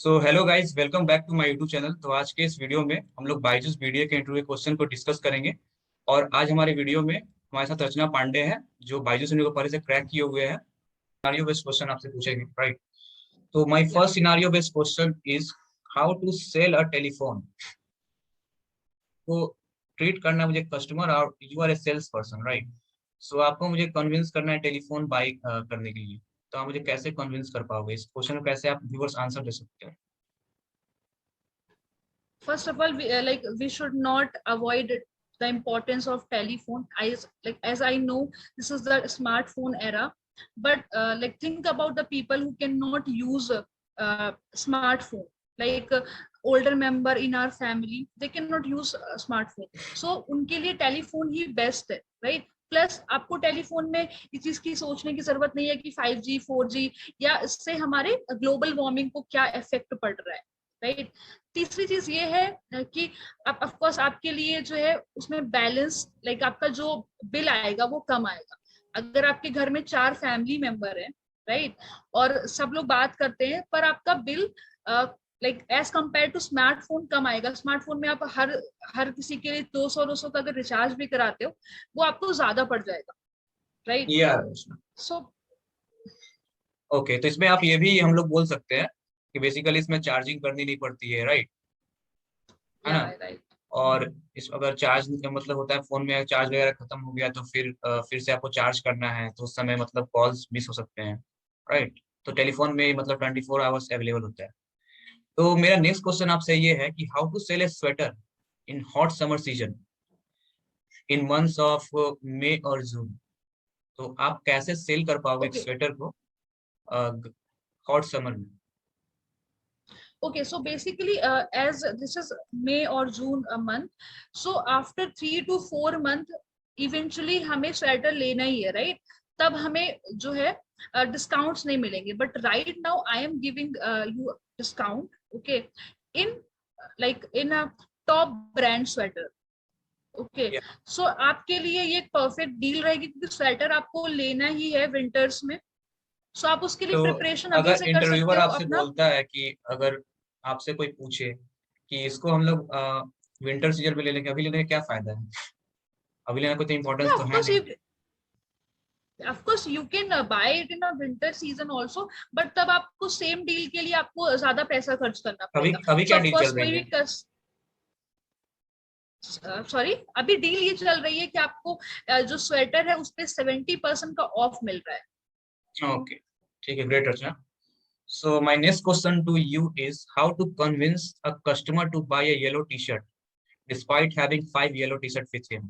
So hello guys, welcome back to my YouTube channel. तो आज के इस वीडियो में हम लोग बायजूस बीडीए के इंटरव्यू क्वेश्चन को डिस्कस करेंगे। और आज हमारे वीडियो में हमारे साथ रचना पांडे हैं, जो बायजूस इंटरव्यू को पहले से क्रैक किए हुए हैं। सिनारियो बेस्ड क्वेश्चन आपसे पूछेंगे, राइट? तो my Yeah. First scenario based question is how to sell a telephone. तो ट्रीट करना है मुझे कस्टमर और you are a sales person, right? So आपको मुझे कन्विंस करना है टेलीफोन बाय करने के लिए। तो आप मुझे कैसे कन्विंस कर पाओगे? इस क्वेश्चन को कैसे आप व्यूअर्स आंसर दे सकते हैं? First of all, we should not avoid the importance of telephone. As I know, this is the smartphone era. But think about the people who cannot use smartphone. Older member in our family, they cannot use smartphone. So उनके लिए telephone ही best है, right? Plus आपको telephone में इस चीज की सोचने की जरूरत नहीं है कि 5G 4G या इससे हमारे ग्लोबल वार्मिंग को क्या इफेक्ट पड़ रहा है, राइट? तीसरी चीज ये है कि आप ऑफ कोर्स आपके लिए जो है उसमें बैलेंस आपका जो बिल आएगा वो कम आएगा। अगर आपके घर में 4 फैमिली मेंबर हैं, राइट, और सब लोग बात करते हैं, पर आपका bill as compare to smartphone कम आएगा। स्मार्टफोन में आप हर किसी के लिए 200 का अगर रिचार्ज भी कराते हो वो आपको ज्यादा पड़ जाएगा, राइट? सो ओके, तो इसमें आप ये भी हम लोग बोल सकते हैं कि बेसिकली इसमें चार्जिंग करनी नहीं पड़ती है, राइट? है या ना? राइट। और इस अगर चार्ज का मतलब होता है फोन में चार्ज वगैरह खत्म हो गया तो फिर से आपको चार्ज करना है, तो उस समय मतलब कॉल्स मिस हो सकते हैं, राइट? तो टेलीफोन में मतलब 24 आवर्स अवेलेबल होता है। तो मेरा नेक्स्ट क्वेश्चन आपसे ये है कि how to sell a sweater in hot summer season in months of May और जून। तो आप कैसे सेल कर पाओगे एक ओके स्वेटर को हॉट समर में? Okay, so basically, as this is May or June a month, so after 3 to 4 month, eventually हमें स्वेटर लेना ही है, राइट? तब हमें जो है डिस्काउंट्स नहीं मिलेंगे, but right now I am giving you discount, okay, in in a top brand sweater, okay. Yeah. सो आपके लिए ये परफेक्ट डील रहेगी क्योंकि स्वेटर आपको लेना ही है विंटर्स में। सो आप उसके लिए तो प्रिपरेशन अभी अगर से कर सकते इंटरव्यूअर हो आपसे अपना। बोलता है कि अगर आपसे कोई पूछे कि इसको हम लोग विंटर सीजन में ले लेंगे, अभी लेने का क्या फायदा है? अभी लेने का कोई इम्पोर्टेंस Yeah, तो of है course नहीं। you can buy it in a winter season also, but तब आपको सेम डील के लिए आपको ज्यादा पैसा खर्च करना अभी पड़ेगा। अभी सो क्या ऑफ डील कोर्स चल कोई रही भी है? सॉरी, अभी डील ये चल रही है कि आपको जो स्वेटर है उस पे 70% का ऑफ मिल रहा है। ओके, ठीक है, great Rachna. So my next question to you is how to convince a customer to buy a yellow T shirt despite having 5 yellow T shirt with him.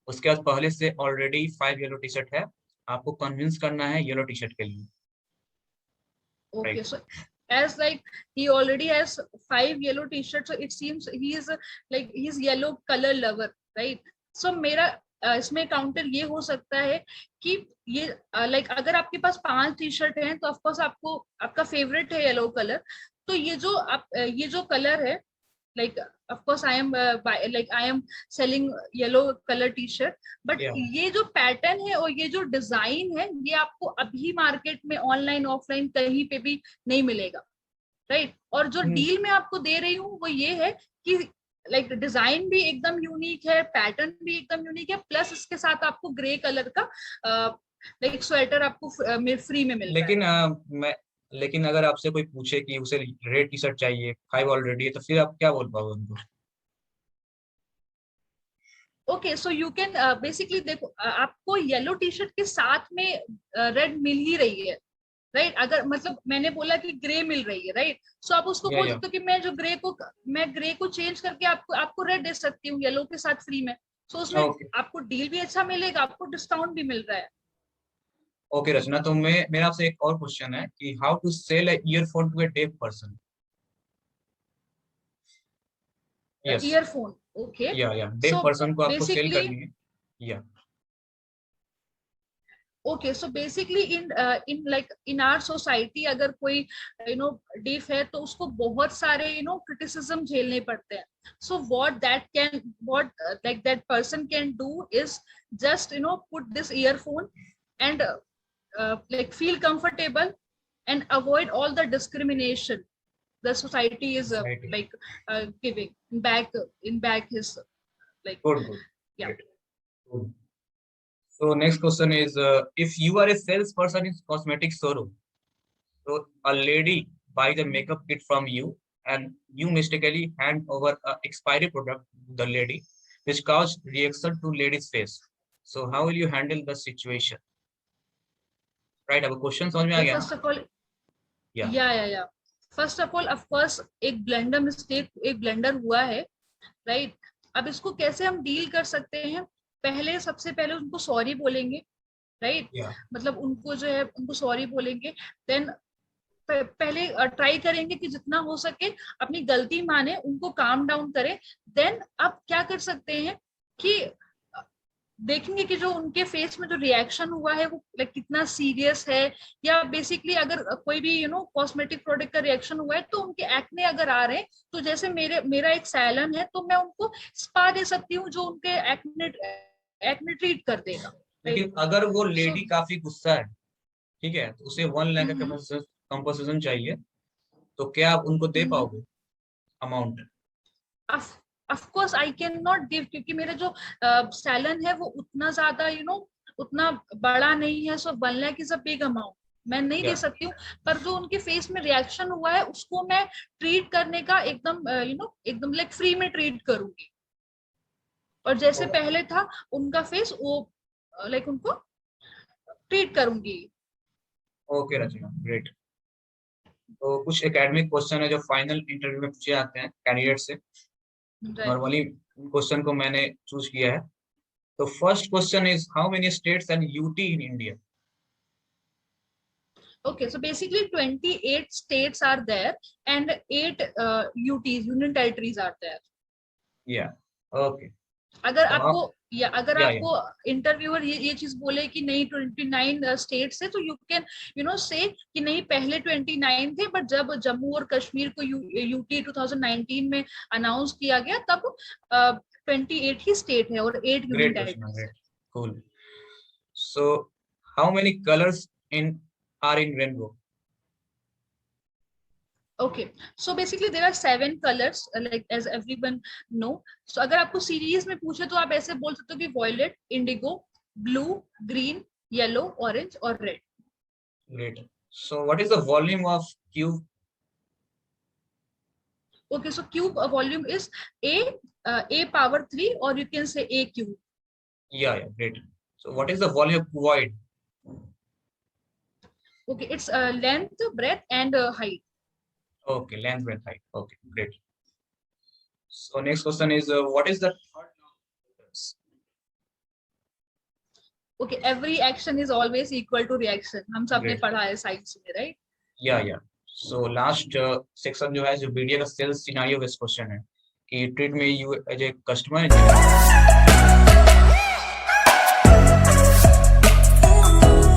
उसके बाद पहले से ऑलरेडी 5 येलो टी शर्ट है, आपको convince करना है yellow T shirt के लिए, Okay, right? so as he already has 5 yellow t-shirts, so it seems he is he's yellow color lover, right? So मेरा इसमें काउंटर ये हो सकता है कि ये अगर आपके पास 5 टी शर्ट हैं तो ऑफकोर्स आपको आपका फेवरेट है येलो कलर, तो ये जो कलर है, like of course I am selling yellow color t-shirt, but या ये जो पैटर्न है और ये जो डिजाइन है ये आपको अभी मार्केट में ऑनलाइन ऑफलाइन कहीं पे भी नहीं मिलेगा, राइट? और जो डील मैं आपको दे रही हूँ वो ये है कि डिजाइन भी एकदम यूनिक है, पैटर्न भी एकदम यूनिक है, प्लस इसके साथ आपको ग्रे कलर का स्वेटर आपको फ्री में मिल रहा है। लेकिन मैं लेकिन अगर आपसे कोई पूछे कि उसे रेड टी शर्ट चाहिए, 5 ऑलरेडी है, तो फिर आप क्या बोल पाओगे उनको? Okay, so you can basically देखो, आपको येलो टी शर्ट के साथ में रेड मिल ही रही है, राइट? अगर मतलब मैंने बोला कि ग्रे मिल रही है, राइट? सो आप उसको बोल या सकते हो कि मैं ग्रे को चेंज करके आपको आपको रेड दे सकती हूँ येलो के साथ फ्री में। सो उसमें ओके। आपको डील भी अच्छा मिलेगा, आपको डिस्काउंट भी मिल रहा है। ओके रचना, तो मेरा आपसे एक और क्वेश्चन है कि how to sell a earphone to a deaf person. Yes. Earphone, okay. या डेफ सो पर्सन को आपको सेल बेसिकली, करनी है। या okay, so basically in our society अगर कोई डीफ है तो उसको बहुत सारे क्रिटिसिज्म झेलने पड़ते हैं। So what that person can do is just put this earphone and feel comfortable and avoid all the discrimination, the society is Society. like giving back in back his like Good. yeah. Great. Good. So next question is, if you are a salesperson in cosmetic showroom, so a lady buys a makeup kit from you, and you mistakenly hand over a expiry product to the lady, which causes reaction to lady's face. So how will you handle the situation? Right? अब question समझ में आ Okay, गया first ना? of all, Yeah. yeah. First of all, of course, एक blender mistake, एक blender हुआ है, right? अब इसको कैसे हम डील कर सकते हैं? पहले सबसे पहले उनको सॉरी बोलेंगे, राइट? Yeah. मतलब उनको जो है उनको सॉरी बोलेंगे, देन पहले ट्राई करेंगे कि जितना हो सके अपनी गलती माने, उनको काम डाउन करें। देन अब क्या कर सकते हैं कि देखेंगे कि जो उनके फेस में जो रिएक्शन हुआ है वो लाइक कितना सीरियस है, या बेसिकली अगर कोई भी कॉस्मेटिक प्रोडक्ट का रिएक्शन हुआ है तो उनके एक्ने अगर आ रहे हैं, तो जैसे मेरा एक सैलन है तो मैं उनको स्पा दे सकती हूँ जो उनके एक्ने ट्रीट कर देगा। लेकिन अगर वो लेडी So- काफी गुस्सा है, ठीक है, तो उसे 1 लाख का कंपनसेशन चाहिए, तो क्या आप उनको दे पाओगे amount? Of course I can not give, क्योंकि मेरा जो सैलन है वो उतना ज्यादा उतना बड़ा नहीं है। सो 1 lakh is a big amount, मैं नहीं दे सकती हूँ। पर जो उनके फेस में रिएक्शन हुआ है उसको मैं ट्रीट करने का एकदम एकदम लाइक फ्री में ट्रीट करूंगी, और जैसे पहले था उनका फेस वो लाइक उनको ट्रीट करूंगी। ओके रचना, ग्रेट। तो कुछ एकेडमिक क्वेश्चन है जो फाइनल इंटरव्यू में पूछे जाते हैं कैंडिडेट से। नॉर्मली क्वेश्चन को मैंने चूज किया है। तो first question is, how many states and UT in India? Okay, so basically 28 states are there and 8 UTs, Union Territories are there. या ओके। अगर तो आपको अगर या आपको इंटरव्यूअर ये चीज बोले कि नहीं 29 स्टेट्स है, तो यू कैन से कि नहीं पहले 29 थे, बट जब जम्मू और कश्मीर को यूटी 2019 में अनाउंस किया गया तब 28 ही स्टेट है और 8 union territories. Cool. So how many colours are in rainbow? Okay, so basically there are 7 colors, like as everyone know. So अगर आपको सीरीज में पूछे तो आप ऐसे बोल सकते हो कि violet, indigo, blue, green, yellow, orange और red. Great. So what is the volume of cube? Okay, so cube volume is a power 3, or you can say a cube. Yeah, great. So what is the volume of cuboid? Okay, it's length, breadth and height. Okay, length, breadth, height. Okay, great. So next question is, what is the third law of physics? Okay, every action is always equal to reaction. हम सबने पढ़ा है science में, right? Yeah. So last section जो है, जो BDA का sales scenario based question है कि treat me you as a customer.